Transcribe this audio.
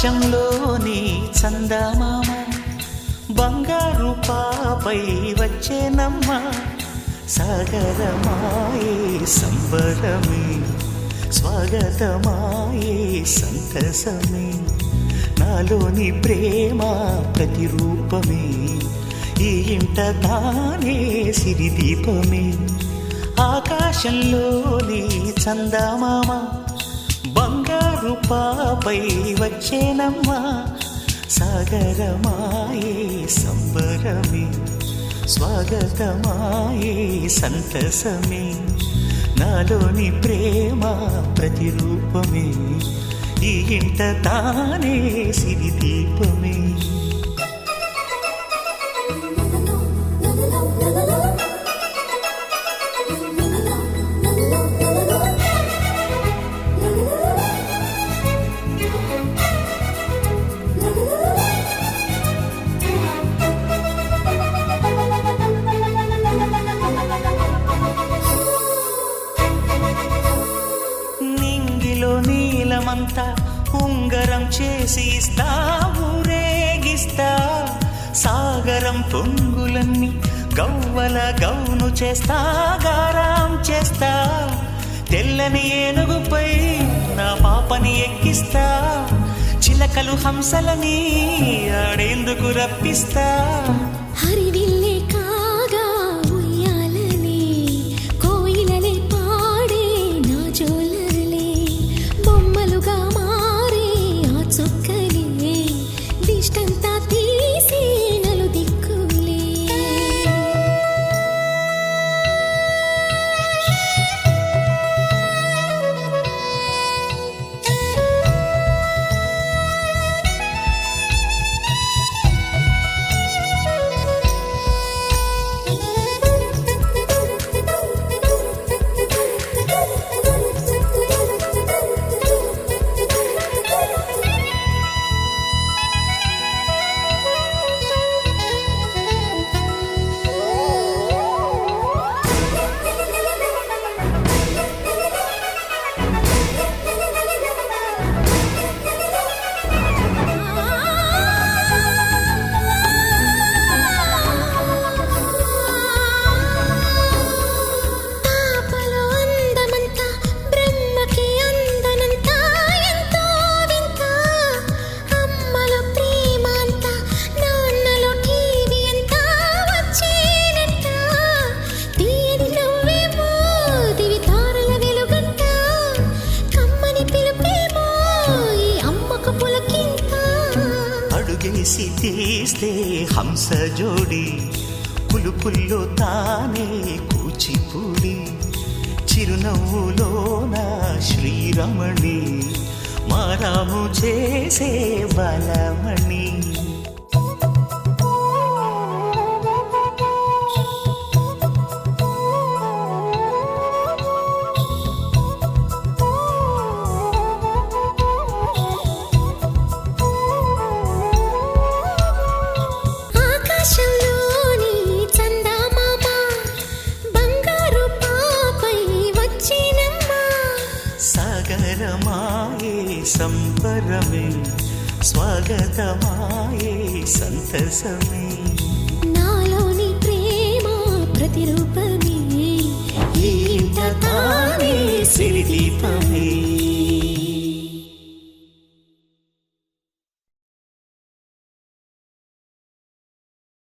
ఆకాశంలోని చందమామ బంగారు పాపై వచ్చేనమ్మ సాగరమాయే సంబరమే స్వాగతమాయే సంతసమే నాలోని ప్రేమ ప్రతిరూపమే ఈ ఇంట తానే సిరిదీపమే ఆకాశంలోని చందమామ బంగారు పాపై వచ్చేనమ్మ సాగరమాయే సంబరమే స్వాగతమాయే సంతసమే నాలోని ప్రేమ ప్రతిరూపమే ఈ ఇంట తానే సిరిదీపమే నీలమంతా ఉంగరం చేసి ఇస్తా ఊరేగిస్తా సాగరం పొంగులన్నీ గవ్వల గౌను చేస్తా గారాం చేస్తా తెల్లని ఏనుగుపై నా పాపని ఎక్కిస్తా చిలకలు హంసలని ఆడేందుకు రప్పిస్తా హరివిల్లే కాగా ఉయ్యాలనే కోయిలలే పాడే నా జోలలే బొమ్మలుగా మారే ఆ చొక్కలే దిష్టంతా తీసి నలు దిక్కులే అడుగేసి తీస్తే హంస జోడి పులుపుల్లో తానే కూచిపూడి చిరునవ్వులోన శ్రీరమణి మారాము చేసే బలమణి సాగరమాయే సంబరమే స్వాగతమాయే సంతసమే నాలోని ప్రేమ ప్రతిరూపమే ఈ ఇంట తానే సిరిదీపమే